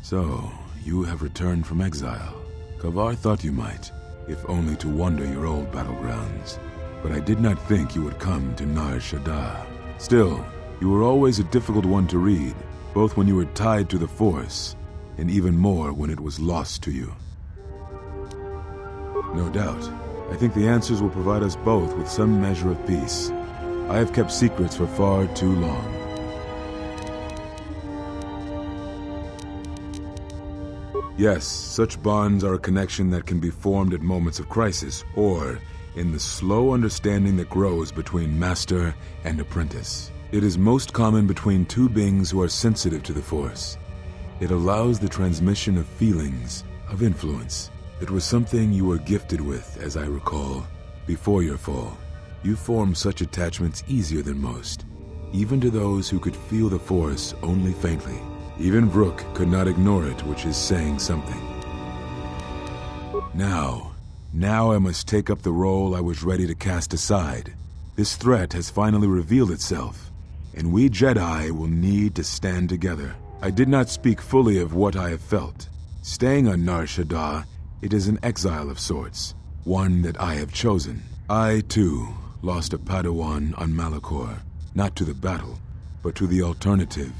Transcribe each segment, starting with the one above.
So, you have returned from exile. Kavar thought you might, if only to wander your old battlegrounds. But I did not think you would come to Nar Shaddaa. Still, you were always a difficult one to read, both when you were tied to the Force, and even more when it was lost to you. No doubt. I think the answers will provide us both with some measure of peace. I have kept secrets for far too long. Yes, such bonds are a connection that can be formed at moments of crisis, or in the slow understanding that grows between master and apprentice. It is most common between two beings who are sensitive to the Force. It allows the transmission of feelings, of influence. It was something you were gifted with, as I recall, before your fall. You formed such attachments easier than most, even to those who could feel the Force only faintly. Even Vrook could not ignore it, which is saying something. Now I must take up the role I was ready to cast aside. This threat has finally revealed itself, and we Jedi will need to stand together. I did not speak fully of what I have felt. Staying on Nar Shaddaa, it is an exile of sorts, one that I have chosen. I, too, lost a Padawan on Malachor, not to the battle, but to the alternative,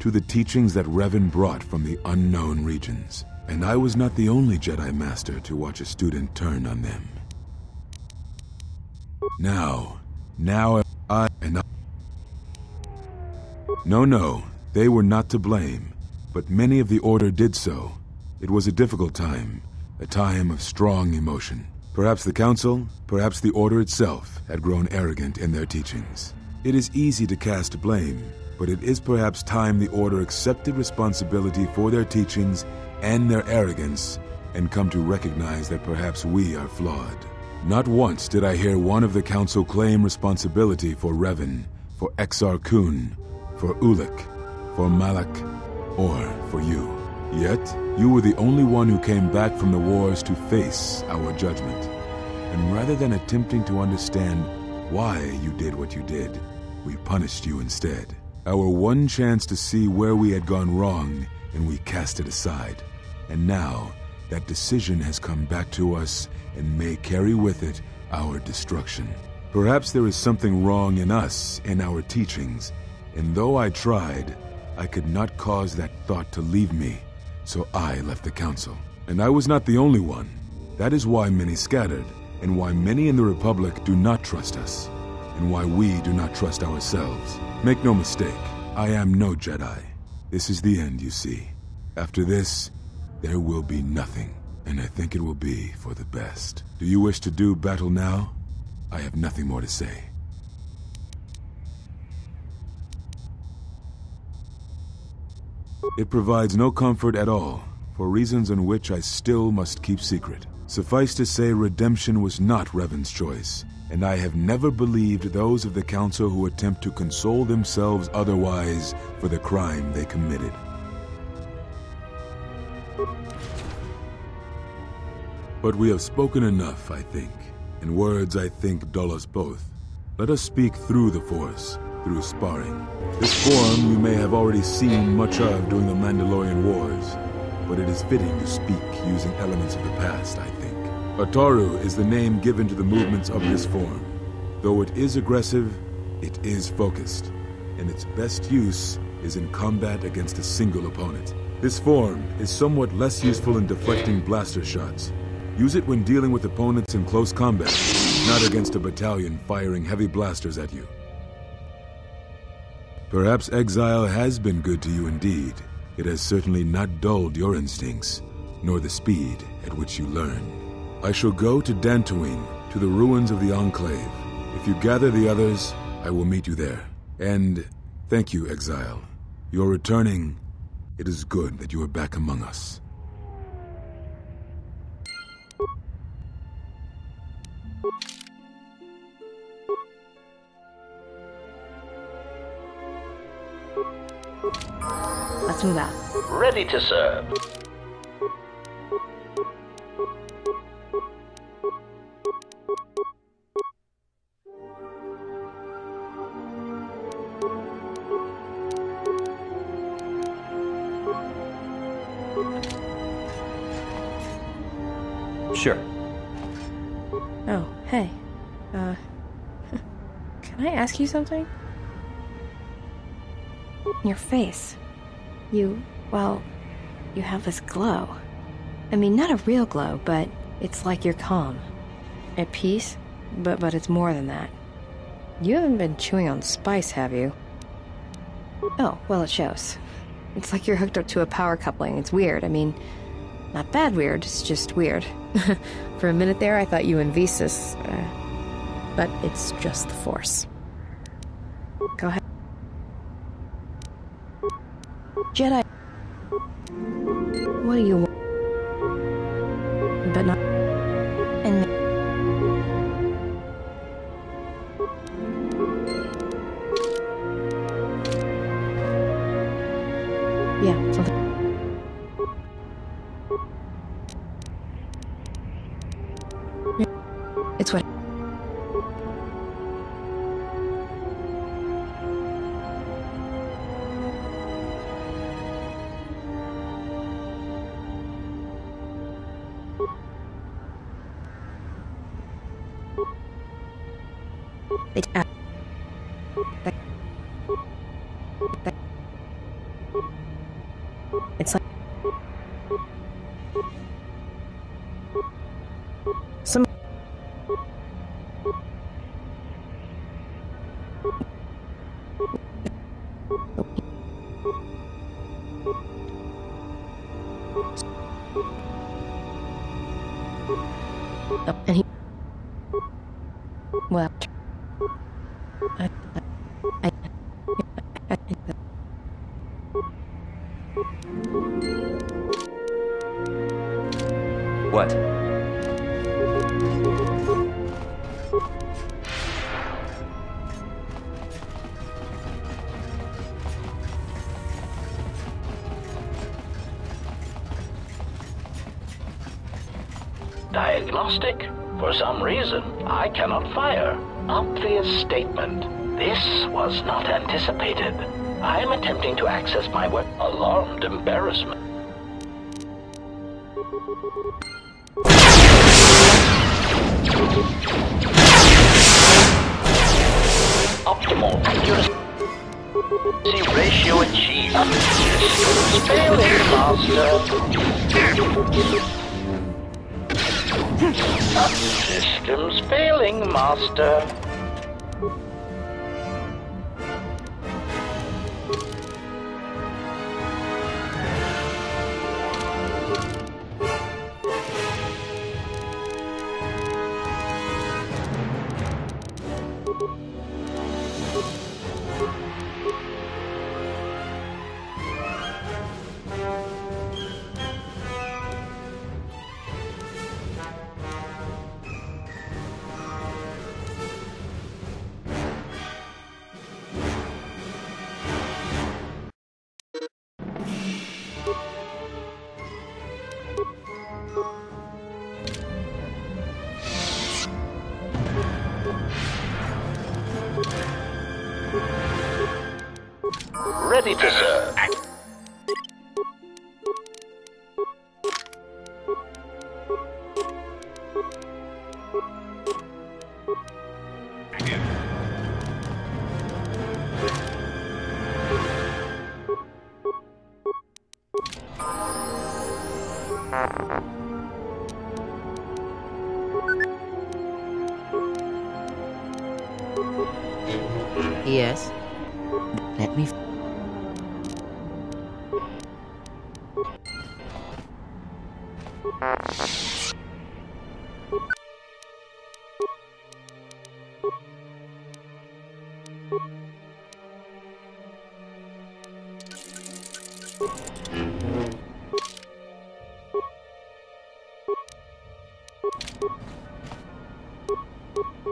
to the teachings that Revan brought from the unknown regions. And I was not the only Jedi Master to watch a student turn on them. Now I... No, they were not to blame, but many of the Order did so. It was a difficult time, a time of strong emotion. Perhaps the Council, perhaps the Order itself, had grown arrogant in their teachings. It is easy to cast blame, but it is perhaps time the Order accepted responsibility for their teachings and their arrogance, and come to recognize that perhaps we are flawed. Not once did I hear one of the Council claim responsibility for Revan, for Exar Kun, for Ulic, for Malak, or for you. Yet, you were the only one who came back from the wars to face our judgment. And rather than attempting to understand why you did what you did, we punished you instead. Our one chance to see where we had gone wrong, and we cast it aside. And now, that decision has come back to us and may carry with it our destruction. Perhaps there is something wrong in us, in our teachings, and though I tried, I could not cause that thought to leave me, so I left the Council. And I was not the only one. That is why many scattered, and why many in the Republic do not trust us, and why we do not trust ourselves. Make no mistake, I am no Jedi. This is the end, you see. After this, there will be nothing, and I think it will be for the best. Do you wish to do battle now? I have nothing more to say. It provides no comfort at all, for reasons on which I still must keep secret. Suffice to say, redemption was not Revan's choice, and I have never believed those of the Council who attempt to console themselves otherwise for the crime they committed. But we have spoken enough, I think, and words, I think, dull us both. Let us speak through the Force, through sparring. This form you may have already seen much of during the Mandalorian Wars, but it is fitting to speak using elements of the past, I think. Ataru is the name given to the movements of this form. Though it is aggressive, it is focused, and its best use is in combat against a single opponent. This form is somewhat less useful in deflecting blaster shots. Use it when dealing with opponents in close combat, not against a battalion firing heavy blasters at you. Perhaps exile has been good to you indeed. It has certainly not dulled your instincts, nor the speed at which you learn. I shall go to Dantooine, to the ruins of the Enclave. If you gather the others, I will meet you there. And thank you, Exile. You're returning. It is good that you are back among us. Let's move out. Ready to serve. Sure. Oh, hey. Can I ask you something? Your face. Well, you have this glow. I mean, not a real glow, but it's like you're calm. At peace, but it's more than that. You haven't been chewing on spice, have you? Oh, well, it shows. It's like you're hooked up to a power coupling. It's weird. I mean, not bad weird, it's just weird. For a minute there, I thought you and Visas, but it's just the Force. Go ahead. Jedi. What do you want? But not... And... Yeah, something... It's what... It's like... Some... And he... Well... What? Diagnostic? For some reason, I cannot fire. Obvious statement. This was not anticipated. I am attempting to access my weapon. Alarmed embarrassment. Optimal accuracy ratio achieved. Systems failing, master. Systems failing, master. Ready to serve. Yes. Let me...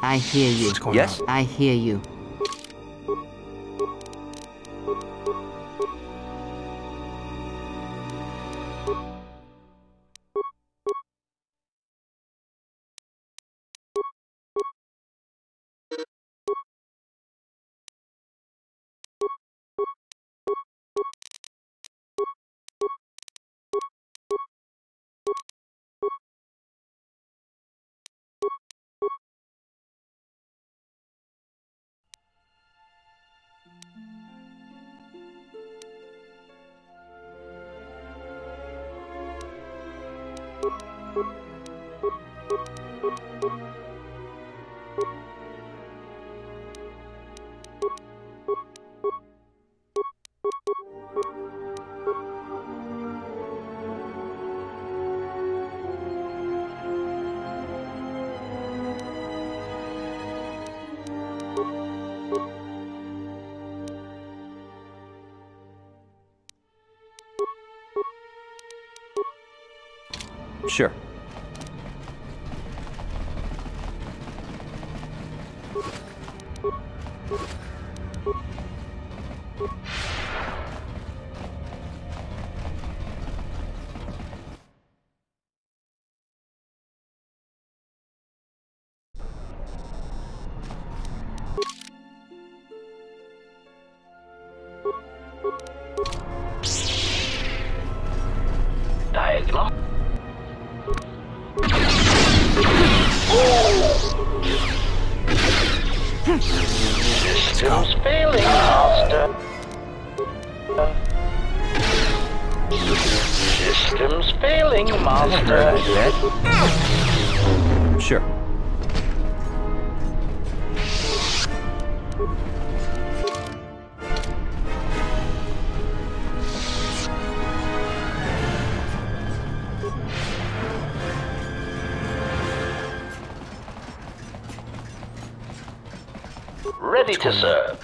I hear you. Yes? I hear you. Sure. Diagonal. Systems failing, Master. Systems failing, Master. Sure. Ready to serve.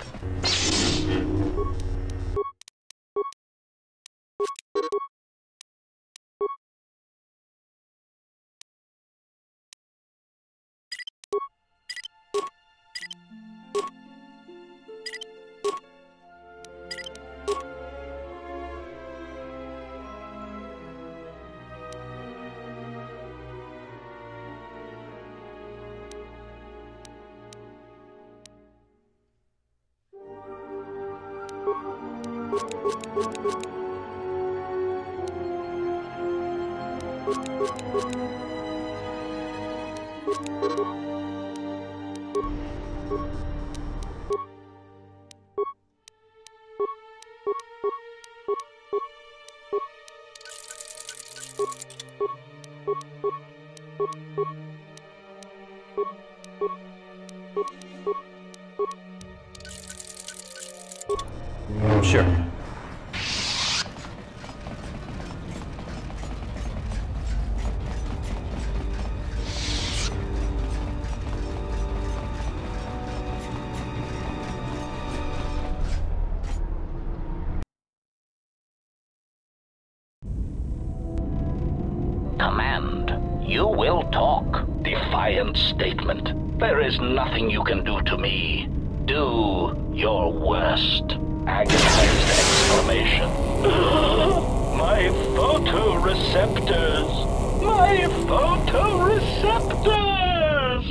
Sure. Command, you will talk. Defiant statement. There is nothing you can do to me. Do your worst. Agonized exclamation. My photoreceptors! My photoreceptors!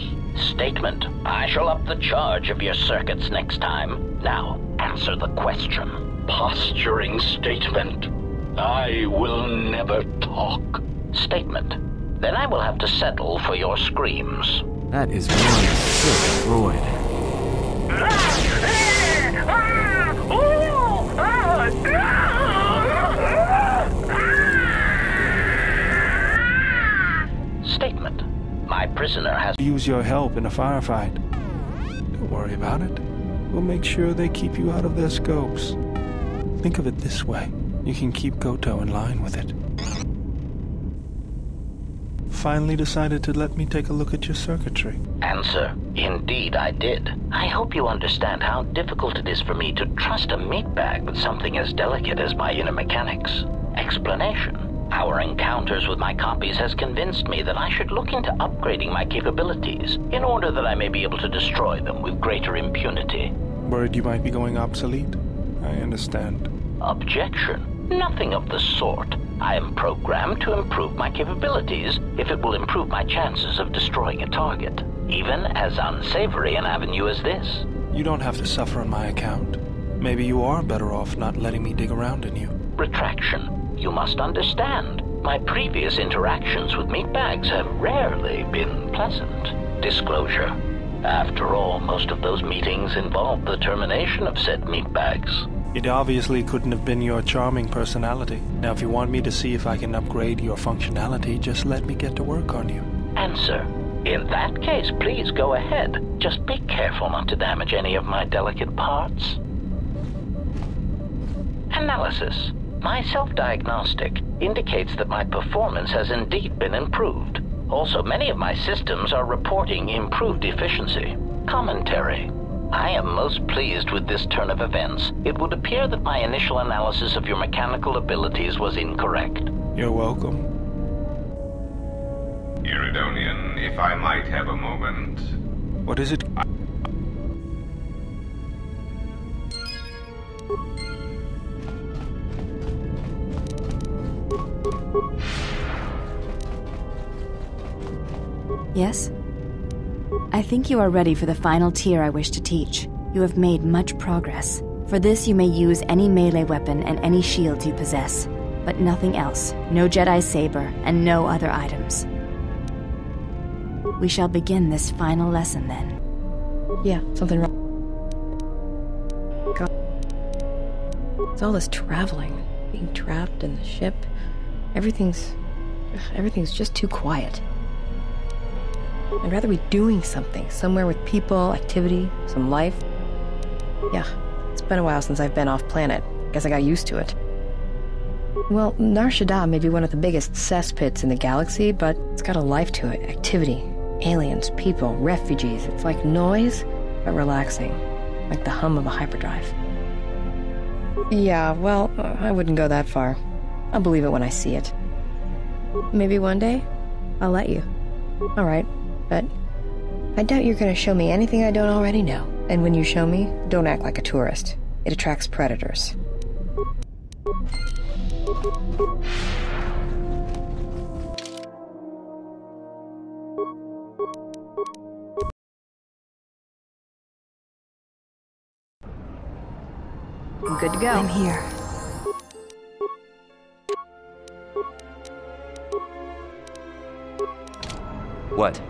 Statement. I shall up the charge of your circuits next time. Now, answer the question. Posturing statement. I will never talk. Statement. Then I will have to settle for your screams. That is one sick droid. Statement. My prisoner has... Use your help in a firefight. Don't worry about it. We'll make sure they keep you out of their scopes. Think of it this way. You can keep Kotor in line with it. Finally decided to let me take a look at your circuitry. Answer. Indeed, I did. I hope you understand how difficult it is for me to trust a meatbag with something as delicate as my inner mechanics. Explanation. Our encounters with my copies has convinced me that I should look into upgrading my capabilities in order that I may be able to destroy them with greater impunity. Worried you might be going obsolete? I understand. Objection. Nothing of the sort. I am programmed to improve my capabilities if it will improve my chances of destroying a target, even as unsavory an avenue as this. You don't have to suffer on my account. Maybe you are better off not letting me dig around in you. Retraction. You must understand, my previous interactions with meatbags have rarely been pleasant. Disclosure. After all, most of those meetings involved the termination of said meatbags. It obviously couldn't have been your charming personality. Now, if you want me to see if I can upgrade your functionality, just let me get to work on you. Answer. In that case, please go ahead. Just be careful not to damage any of my delicate parts. Analysis. My self-diagnostic indicates that my performance has indeed been improved. Also, many of my systems are reporting improved efficiency. Commentary. I am most pleased with this turn of events. It would appear that my initial analysis of your mechanical abilities was incorrect. You're welcome. Iridonian, if I might have a moment. What is it? Yes? I think you are ready for the final tier I wish to teach. You have made much progress. For this you may use any melee weapon and any shields you possess, but nothing else. No Jedi saber, and no other items. We shall begin this final lesson then. Yeah, something wrong. God. It's all this traveling, being trapped in the ship. Everything's just too quiet. I'd rather be doing something, somewhere with people, activity, some life. Yeah, it's been a while since I've been off planet. Guess I got used to it. Well, Nar Shaddaa may be one of the biggest cesspits in the galaxy, but it's got a life to it. Activity, aliens, people, refugees. It's like noise, but relaxing. Like the hum of a hyperdrive. Yeah, well, I wouldn't go that far. I'll believe it when I see it. Maybe one day, I'll let you. Alright, but I doubt you're gonna show me anything I don't already know. And when you show me, don't act like a tourist. It attracts predators. I'm good to go. I'm here. What?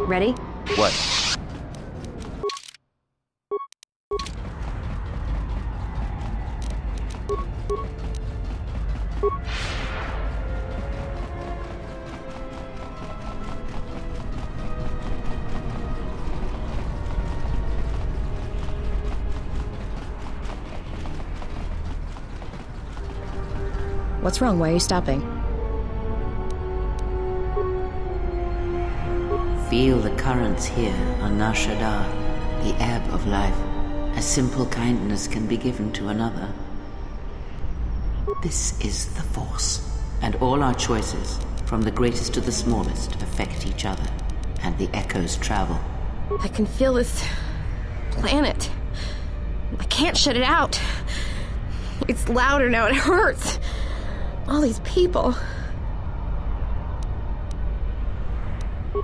Ready? What? What's wrong? Why are you stopping? Feel the currents here on Nar Shaddaa, the ebb of life. A simple kindness can be given to another. This is the Force, and all our choices, from the greatest to the smallest, affect each other, and the echoes travel. I can feel this planet. I can't shut it out. It's louder now, it hurts. All these people.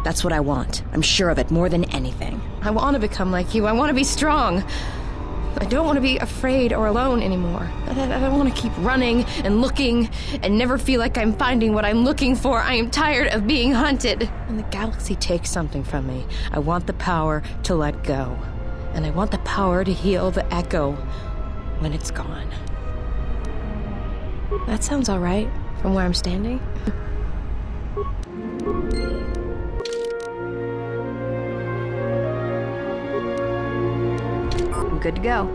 That's what I want. I'm sure of it more than anything. I want to become like you. I want to be strong. I don't want to be afraid or alone anymore. I don't want to keep running and looking and never feel like I'm finding what I'm looking for. I am tired of being hunted. When the galaxy takes something from me, I want the power to let go. And I want the power to heal the echo when it's gone. That sounds all right from where I'm standing. I'm good to go.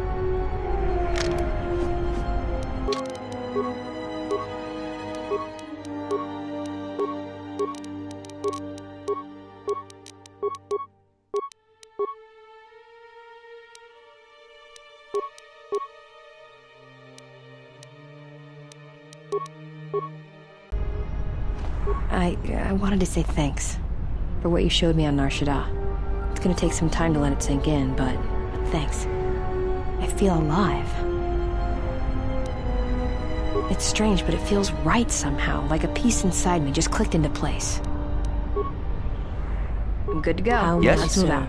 I wanted to say thanks for what you showed me on Nar Shaddaa. It's gonna take some time to let it sink in, but thanks. I feel alive. It's strange, but it feels right somehow, like a piece inside me just clicked into place. I'm good to go. Yes, let's move out.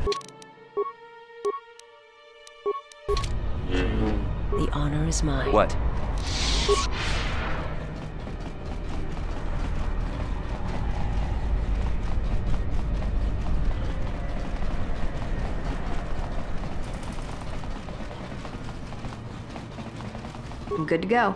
The honor is mine. What? I'm good to go.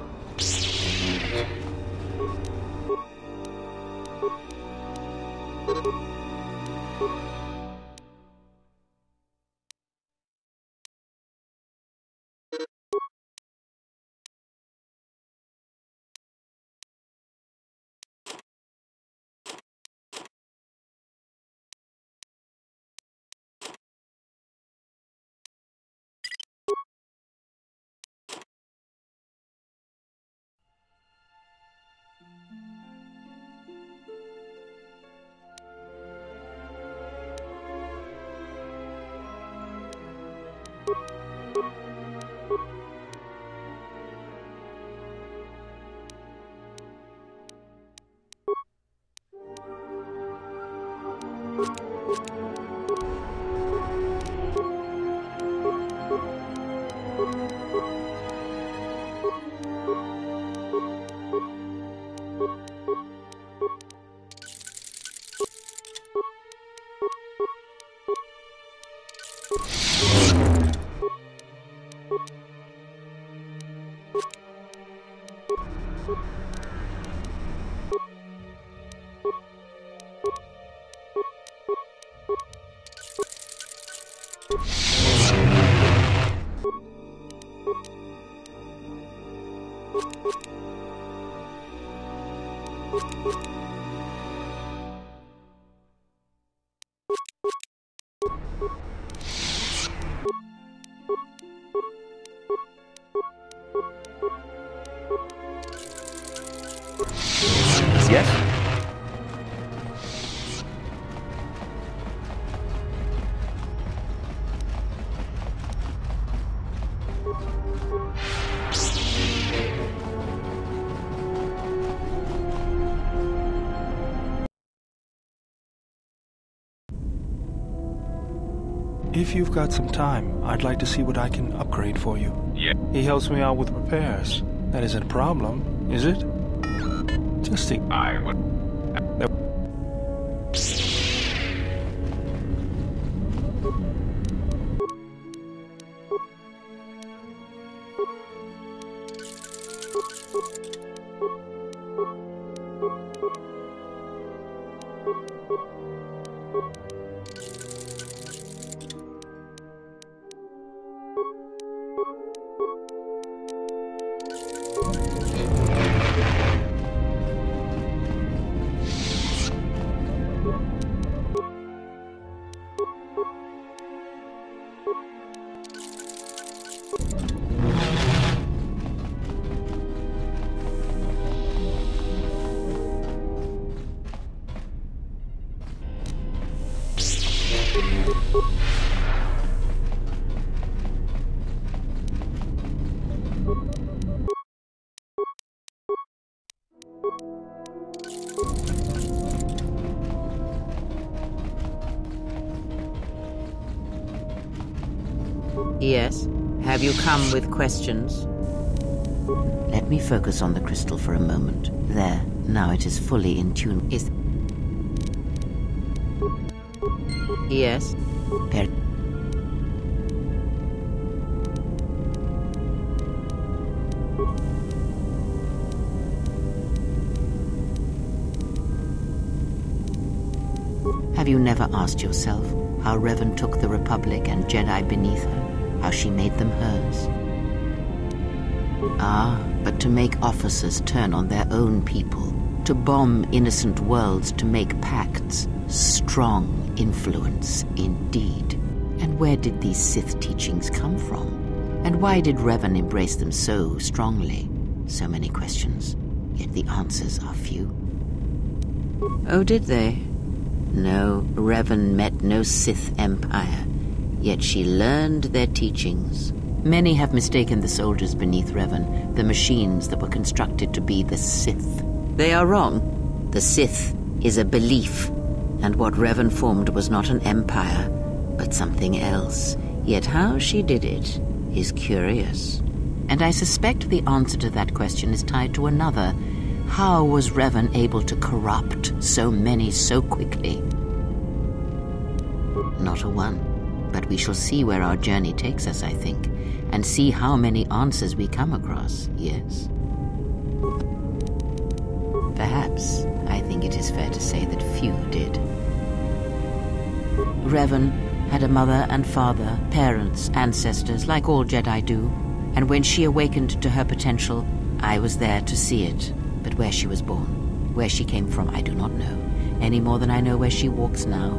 Yes? If you've got some time, I'd like to see what I can upgrade for you. Yeah. He helps me out with repairs. That isn't a problem, is it? Just think. I would. Yes? Have you come with questions? Let me focus on the crystal for a moment. There, now it is fully in tune. Is... Yes? Have you never asked yourself how Revan took the Republic and Jedi beneath her? How she made them hers? Ah, but to make officers turn on their own people, to bomb innocent worlds, to make pacts, strong influence indeed. And where did these Sith teachings come from? And why did Revan embrace them so strongly? So many questions, yet the answers are few. Oh, did they? No, Revan met no Sith Empire, yet she learned their teachings. Many have mistaken the soldiers beneath Revan, the machines that were constructed to be the Sith. They are wrong. The Sith is a belief, and what Revan formed was not an empire, but something else. Yet how she did it is curious. And I suspect the answer to that question is tied to another. How was Revan able to corrupt so many so quickly? Not a one. But we shall see where our journey takes us, I think, and see how many answers we come across, yes? Perhaps I think it is fair to say that few did. Revan had a mother and father, parents, ancestors, like all Jedi do, and when she awakened to her potential, I was there to see it. But where she was born, where she came from, I do not know, any more than I know where she walks now.